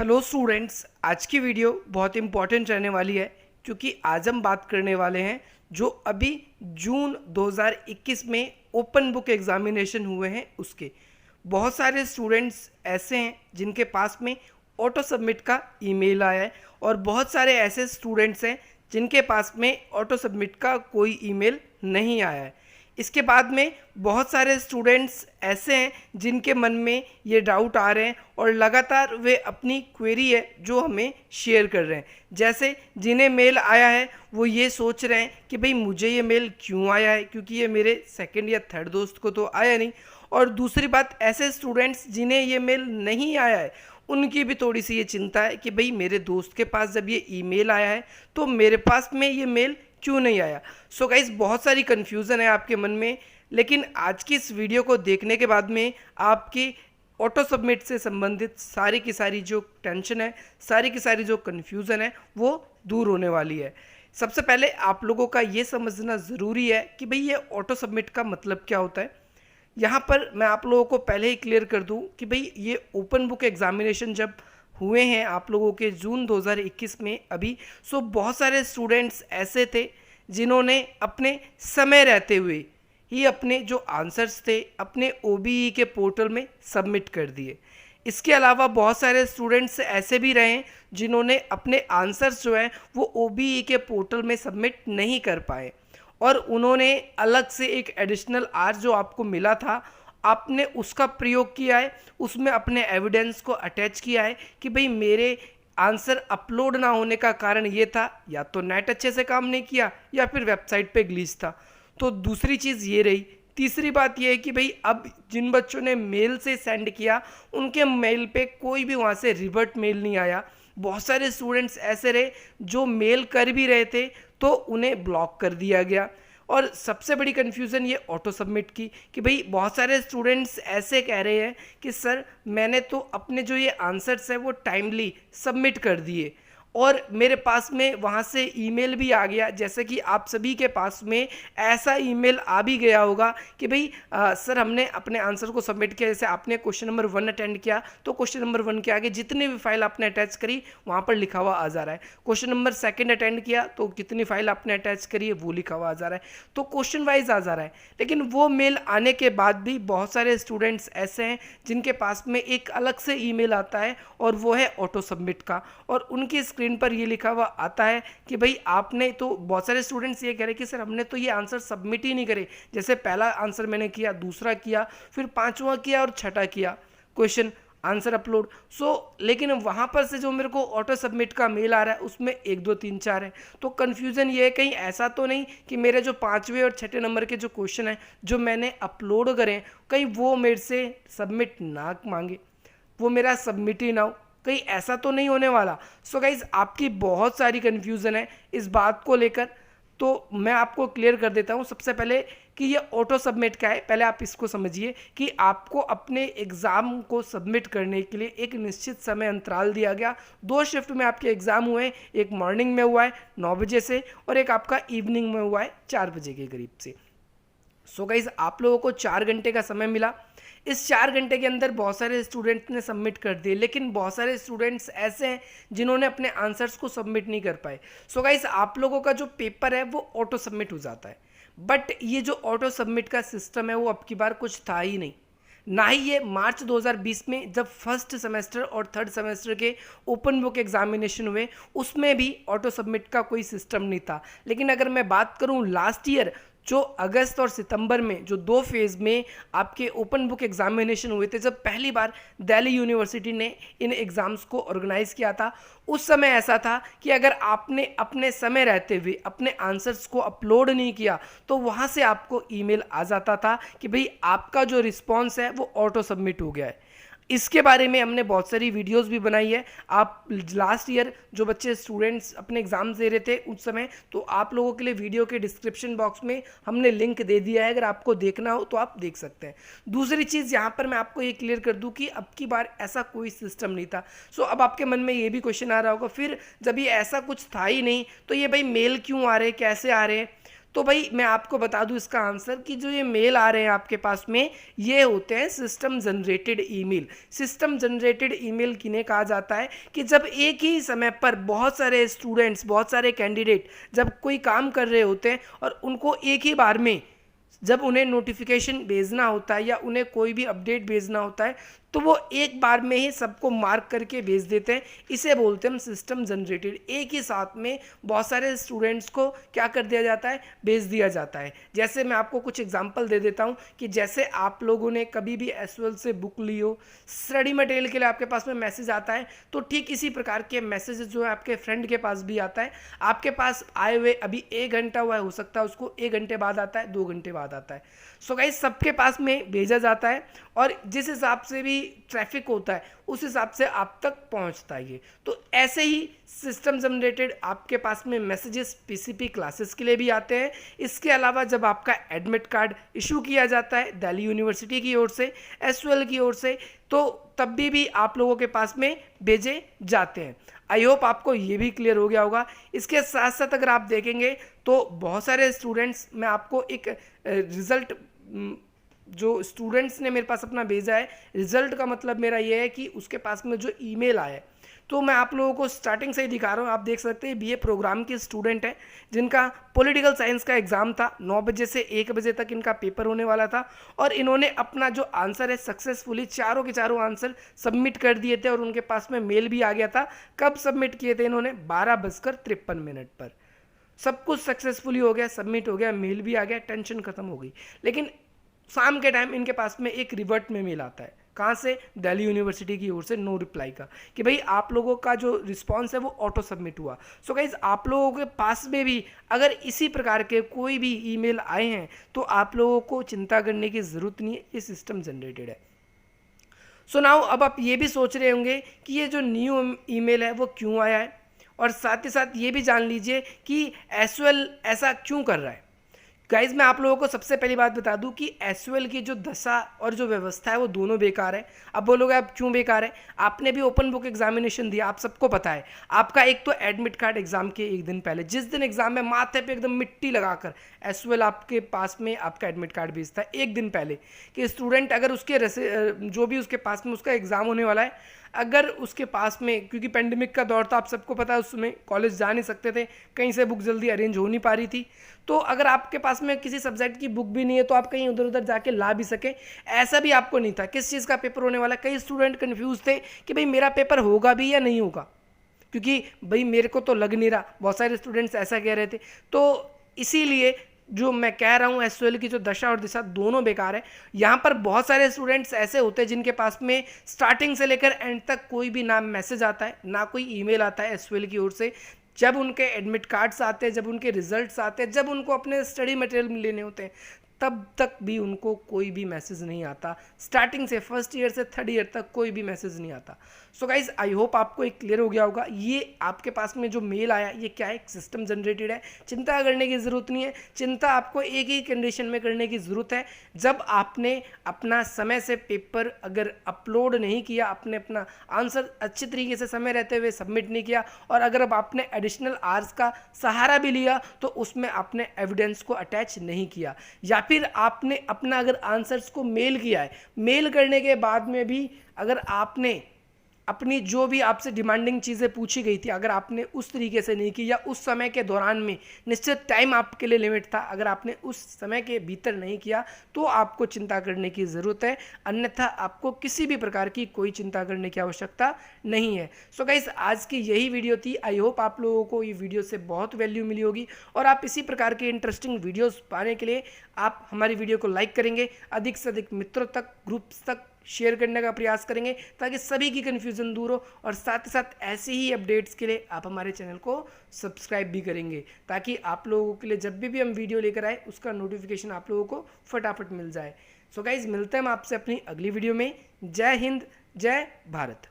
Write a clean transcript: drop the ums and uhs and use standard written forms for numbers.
Hello students, आज की video बहुत इम्पॉर्टेंट रहने वाली है क्योंकि आज हम बात करने वाले हैं जो अभी जून 2021 में ओपन बुक एग्जामिनेशन हुए हैं उसके। बहुत सारे स्टूडेंट्स ऐसे हैं जिनके पास में ऑटो सबमिट का ईमेल आया है और बहुत सारे ऐसे स्टूडेंट्स हैं जिनके पास में ऑटो सबमिट का कोई ईमेल नहीं आया है। इसके बाद में बहुत सारे स्टूडेंट्स ऐसे हैं जिनके मन में ये डाउट आ रहे हैं और लगातार वे अपनी क्वेरी है जो हमें शेयर कर रहे हैं। जैसे जिन्हें मेल आया है वो ये सोच रहे हैं कि भाई मुझे ये मेल क्यों आया है, क्योंकि ये मेरे सेकंड या थर्ड दोस्त को तो आया नहीं। और दूसरी बात, ऐसे स्टूडेंट्स जिन्हें ये मेल नहीं आया है उनकी भी थोड़ी सी ये चिंता है कि भाई मेरे दोस्त के पास जब ये ईमेल आया है तो मेरे पास में ये मेल क्यों नहीं आया। सो गाइस, बहुत सारी कन्फ्यूज़न है आपके मन में, लेकिन आज की इस वीडियो को देखने के बाद में आपकी ऑटो सबमिट से संबंधित सारी की सारी जो टेंशन है, सारी की सारी जो कन्फ्यूज़न है वो दूर होने वाली है। सबसे पहले आप लोगों का ये समझना ज़रूरी है कि भाई ये ऑटो सबमिट का मतलब क्या होता है। यहाँ पर मैं आप लोगों को पहले ही क्लियर कर दूँ कि भाई ये ओपन बुक एग्जामिनेशन जब हुए हैं आप लोगों के जून 2021 में अभी, सो बहुत सारे स्टूडेंट्स ऐसे थे जिन्होंने अपने समय रहते हुए ही अपने जो आंसर्स थे अपने OBE के पोर्टल में सबमिट कर दिए। इसके अलावा बहुत सारे स्टूडेंट्स ऐसे भी रहे हैं जिन्होंने अपने आंसर्स जो हैं वो OBE के पोर्टल में सबमिट नहीं कर पाए और उन्होंने अलग से एक एडिशनल आवर जो आपको मिला था आपने उसका प्रयोग किया है, उसमें अपने एविडेंस को अटैच किया है कि भाई मेरे आंसर अपलोड ना होने का कारण ये था, या तो नेट अच्छे से काम नहीं किया या फिर वेबसाइट पे ग्लिच था। तो दूसरी चीज़ ये रही। तीसरी बात ये है कि भाई अब जिन बच्चों ने मेल से सेंड किया उनके मेल पे कोई भी वहाँ से रिवर्ट मेल नहीं आया। बहुत सारे स्टूडेंट्स ऐसे रहे जो मेल कर भी रहे थे तो उन्हें ब्लॉक कर दिया गया। और सबसे बड़ी कन्फ्यूज़न ये ऑटो सबमिट की कि भाई बहुत सारे स्टूडेंट्स ऐसे कह रहे हैं कि सर मैंने तो अपने जो ये आंसर्स है वो टाइमली सबमिट कर दिए और मेरे पास में वहाँ से ईमेल भी आ गया। जैसे कि आप सभी के पास में ऐसा ईमेल आ भी गया होगा कि भाई सर हमने अपने आंसर को सबमिट किया। जैसे आपने क्वेश्चन नंबर 1 अटेंड किया तो क्वेश्चन नंबर 1 के आगे जितनी भी फाइल आपने अटैच करी वहाँ पर लिखा हुआ आ जा रहा है। क्वेश्चन नंबर 2 अटेंड किया तो कितनी फाइल आपने अटैच करी है वो लिखा हुआ आ जा रहा है। तो क्वेश्चन वाइज आ जा रहा है। लेकिन वो मेल आने के बाद भी बहुत सारे स्टूडेंट्स ऐसे हैं जिनके पास में एक अलग से ईमेल आता है और वो है ऑटो सबमिट का, और उनकी स्क्रीन पर ये लिखा हुआ आता है कि भाई आपने तो, बहुत सारे स्टूडेंट्स ये कह रहे हैं कि सर हमने तो ये आंसर सबमिट ही नहीं करे। जैसे पहला आंसर मैंने किया, दूसरा किया, फिर पांचवा किया और छठा किया क्वेश्चन आंसर अपलोड। लेकिन वहां पर से जो मेरे को ऑटो सबमिट का मेल आ रहा है उसमें 1 2 3 4 है। तो कंफ्यूजन ये है कहीं ऐसा तो नहीं कि मेरे जो 5वें और 6ठे नंबर के जो क्वेश्चन है जो मैंने अपलोड करें कहीं वो मेरे से सबमिट ना मांगे, वो मेरा सबमिट ही ना हो, कहीं ऐसा तो नहीं होने वाला। सो गाइज, आपकी बहुत सारी कन्फ्यूज़न है इस बात को लेकर, तो मैं आपको क्लियर कर देता हूँ। सबसे पहले कि ये ऑटो सबमिट क्या है, पहले आप इसको समझिए कि आपको अपने एग्ज़ाम को सबमिट करने के लिए एक निश्चित समय अंतराल दिया गया। 2 शिफ्ट में आपके एग्ज़ाम हुए, एक मॉर्निंग में हुआ है 9 बजे से और एक आपका इवनिंग में हुआ है 4 बजे के करीब से। सो गाइज, आप लोगों को 4 घंटे का समय मिला। इस 4 घंटे के अंदर बहुत सारे स्टूडेंट्स ने सबमिट कर दिए, लेकिन बहुत सारे स्टूडेंट्स ऐसे हैं जिन्होंने अपने आंसर्स को सबमिट नहीं कर पाए। सो गाइस, आप लोगों का जो पेपर है वो ऑटो सबमिट हो जाता है, बट ये जो ऑटो सबमिट का सिस्टम है वो अब की बार कुछ था ही नहीं। ना ही ये मार्च 2020 में जब फर्स्ट सेमेस्टर और थर्ड सेमेस्टर के ओपन बुक एग्जामिनेशन हुए उसमें भी ऑटो सबमिट का कोई सिस्टम नहीं था। लेकिन अगर मैं बात करूं लास्ट ईयर जो अगस्त और सितंबर में जो 2 फेज़ में आपके ओपन बुक एग्जामिनेशन हुए थे, जब पहली बार दिल्ली यूनिवर्सिटी ने इन एग्ज़ाम्स को ऑर्गेनाइज़ किया था, उस समय ऐसा था कि अगर आपने अपने समय रहते हुए अपने आंसर्स को अपलोड नहीं किया तो वहाँ से आपको ईमेल आ जाता था कि भाई आपका जो रिस्पॉन्स है वो ऑटो सबमिट हो गया है। इसके बारे में हमने बहुत सारी वीडियोस भी बनाई है। आप लास्ट ईयर जो बच्चे स्टूडेंट्स अपने एग्जाम्स दे रहे थे उस समय, तो आप लोगों के लिए वीडियो के डिस्क्रिप्शन बॉक्स में हमने लिंक दे दिया है, अगर आपको देखना हो तो आप देख सकते हैं। दूसरी चीज़ यहाँ पर मैं आपको ये क्लियर कर दूँ कि अब की बार ऐसा कोई सिस्टम नहीं था। सो अब आपके मन में ये भी क्वेश्चन आ रहा होगा, फिर जब ये ऐसा कुछ था ही नहीं तो ये भाई मेल क्यों आ रहे हैं, कैसे आ रहे हैं। तो भाई मैं आपको बता दूं इसका आंसर कि जो ये मेल आ रहे हैं आपके पास में, ये होते हैं system generated email. System generated email किन्हें कहा जाता है कि जब एक ही समय पर बहुत सारे स्टूडेंट्स, बहुत सारे कैंडिडेट जब कोई काम कर रहे होते हैं और उनको एक ही बार में जब उन्हें नोटिफिकेशन भेजना होता है या उन्हें कोई भी अपडेट भेजना होता है, तो वो एक बार में ही सबको मार्क करके भेज देते हैं। इसे बोलते हैं हम सिस्टम जनरेटेड। एक ही साथ में बहुत सारे स्टूडेंट्स को क्या कर दिया जाता है, भेज दिया जाता है। जैसे मैं आपको कुछ एग्जांपल दे देता हूं कि जैसे आप लोगों ने कभी भी एसएल से बुक ली हो, स्टडी मटेरियल के लिए आपके पास में मैसेज आता है, तो ठीक इसी प्रकार के मैसेजेस जो है आपके फ्रेंड के पास भी आता है। आपके पास आए हुए अभी 1 घंटा हुआ है, हो सकता है उसको 1 घंटे बाद आता है, 2 घंटे बाद आता है। सो गाइस सबके पास में भेजा जाता है और जिस हिसाब से भी ट्रैफिक होता है उस हिसाब से आप तक पहुंचता है ये। तो ऐसे ही सिस्टम जनरेटेड आपके पास में मैसेजेस पीसीपी क्लासेस के लिए भी आते हैं। इसके अलावा जब आपका एडमिट कार्ड इशू किया जाता है दिल्ली यूनिवर्सिटी की ओर से, एसयूएल की ओर से, तो तब भी आप लोगों के पास में भेजे जाते हैं। आई होप आपको ये भी क्लियर हो गया होगा। इसके साथ साथ अगर आप देखेंगे तो बहुत सारे स्टूडेंट्स, मैं आपको एक रिजल्ट जो स्टूडेंट्स ने मेरे पास अपना भेजा है, रिजल्ट का मतलब मेरा ये है कि उसके पास में जो ईमेल आया है, तो मैं आप लोगों को स्टार्टिंग से ही दिखा रहा हूँ। आप देख सकते हैं बीए प्रोग्राम के स्टूडेंट हैं जिनका पॉलिटिकल साइंस का एग्जाम था। 9 बजे से 1 बजे तक इनका पेपर होने वाला था और इन्होंने अपना जो आंसर है सक्सेसफुली चारों के चारों आंसर सबमिट कर दिए थे और उनके पास में मेल भी आ गया था। कब सबमिट किए थे इन्होंने? 12:53 पर। सब कुछ सक्सेसफुली हो गया, सबमिट हो गया, मेल भी आ गया, टेंशन खत्म हो गई। लेकिन शाम के टाइम इनके पास में एक रिवर्ट में मेल आता है। कहाँ से? दिल्ली यूनिवर्सिटी की ओर से नो रिप्लाई का, कि भाई आप लोगों का जो रिस्पांस है वो ऑटो सबमिट हुआ। सो गाइज आप लोगों के पास में भी अगर इसी प्रकार के कोई भी ईमेल आए हैं तो आप लोगों को चिंता करने की ज़रूरत नहीं है, ये सिस्टम जनरेटेड है। सो नाउ अब आप ये भी सोच रहे होंगे कि ये जो न्यू ईमेल है वो क्यों आया है, और साथ ही साथ ये भी जान लीजिए कि एसयूएल ऐसा क्यों कर रहा है। गाइज मैं आप लोगों को सबसे पहली बात बता दूं कि एसयूएल की जो दशा और जो व्यवस्था है वो दोनों बेकार है। अब बोलोगे आप क्यों बेकार है? आपने भी ओपन बुक एग्जामिनेशन दिया, आप सबको पता है। आपका एक तो एडमिट कार्ड एग्जाम के 1 दिन पहले, जिस दिन एग्जाम में माथे पे एकदम मिट्टी लगाकर एसयूएल आपके पास में आपका एडमिट कार्ड भेजता है 1 दिन पहले, कि स्टूडेंट अगर उसके जो भी उसके पास में उसका एग्जाम होने वाला है, अगर उसके पास में, क्योंकि पेंडेमिक का दौर था, आप सबको पता है, उसमें कॉलेज जा नहीं सकते थे, कहीं से बुक जल्दी अरेंज हो नहीं पा रही थी, तो अगर आपके पास में किसी सब्जेक्ट की बुक भी नहीं है तो आप कहीं उधर उधर जाके ला भी सके, ऐसा भी आपको नहीं था। किस चीज़ का पेपर होने वाला? कई स्टूडेंट कन्फ्यूज थे कि भाई मेरा पेपर होगा भी या नहीं होगा, क्योंकि भाई मेरे को तो लग नहीं रहा। बहुत सारे स्टूडेंट्स ऐसा कह रहे थे। तो इसीलिए जो मैं कह रहा हूँ एसयूएल की जो दशा और दिशा दोनों बेकार है। यहाँ पर बहुत सारे स्टूडेंट्स ऐसे होते हैं जिनके पास में स्टार्टिंग से लेकर एंड तक कोई भी ना मैसेज आता है, ना कोई ईमेल आता है एसयूएल की ओर से। जब उनके एडमिट कार्ड्स आते हैं, जब उनके रिजल्ट्स आते हैं, जब उनको अपने स्टडी मटेरियल लेने होते हैं, तब तक भी उनको कोई भी मैसेज नहीं आता। स्टार्टिंग से फर्स्ट ईयर से 3rd ईयर तक कोई भी मैसेज नहीं आता। सो गाइज आई होप आपको एक क्लियर हो गया होगा। ये आपके पास में जो मेल आया ये क्या है? सिस्टम जनरेटेड है। चिंता करने की ज़रूरत नहीं है। चिंता आपको एक ही कंडीशन में करने की ज़रूरत है, जब आपने अपना समय से पेपर अगर अपलोड नहीं किया, आपने अपना आंसर अच्छी तरीके से समय रहते हुए सबमिट नहीं किया, और अगर अब आपने एडिशनल आवर्स का सहारा भी लिया तो उसमें आपने एविडेंस को अटैच नहीं किया, या फिर आपने अपना अगर आंसर्स को मेल किया है, मेल करने के बाद में भी अगर आपने अपनी जो भी आपसे डिमांडिंग चीज़ें पूछी गई थी, अगर आपने उस तरीके से नहीं की, या उस समय के दौरान में निश्चित टाइम आपके लिए लिमिट था, अगर आपने उस समय के भीतर नहीं किया, तो आपको चिंता करने की ज़रूरत है। अन्यथा आपको किसी भी प्रकार की कोई चिंता करने की आवश्यकता नहीं है। सो गाइस आज की यही वीडियो थी। आई होप आप लोगों को ये वीडियो से बहुत वैल्यू मिली होगी, और आप इसी प्रकार के इंटरेस्टिंग वीडियोज़ पाने के लिए आप हमारी वीडियो को लाइक करेंगे, अधिक से अधिक मित्रों तक, ग्रुप्स तक शेयर करने का प्रयास करेंगे, ताकि सभी की कन्फ्यूज़न दूर हो। और साथ ही साथ ऐसी ही अपडेट्स के लिए आप हमारे चैनल को सब्सक्राइब भी करेंगे, ताकि आप लोगों के लिए जब भी हम वीडियो लेकर आए उसका नोटिफिकेशन आप लोगों को फटाफट मिल जाए। सो गाइज मिलते हैं हम आपसे अपनी अगली वीडियो में। जय हिंद, जय भारत।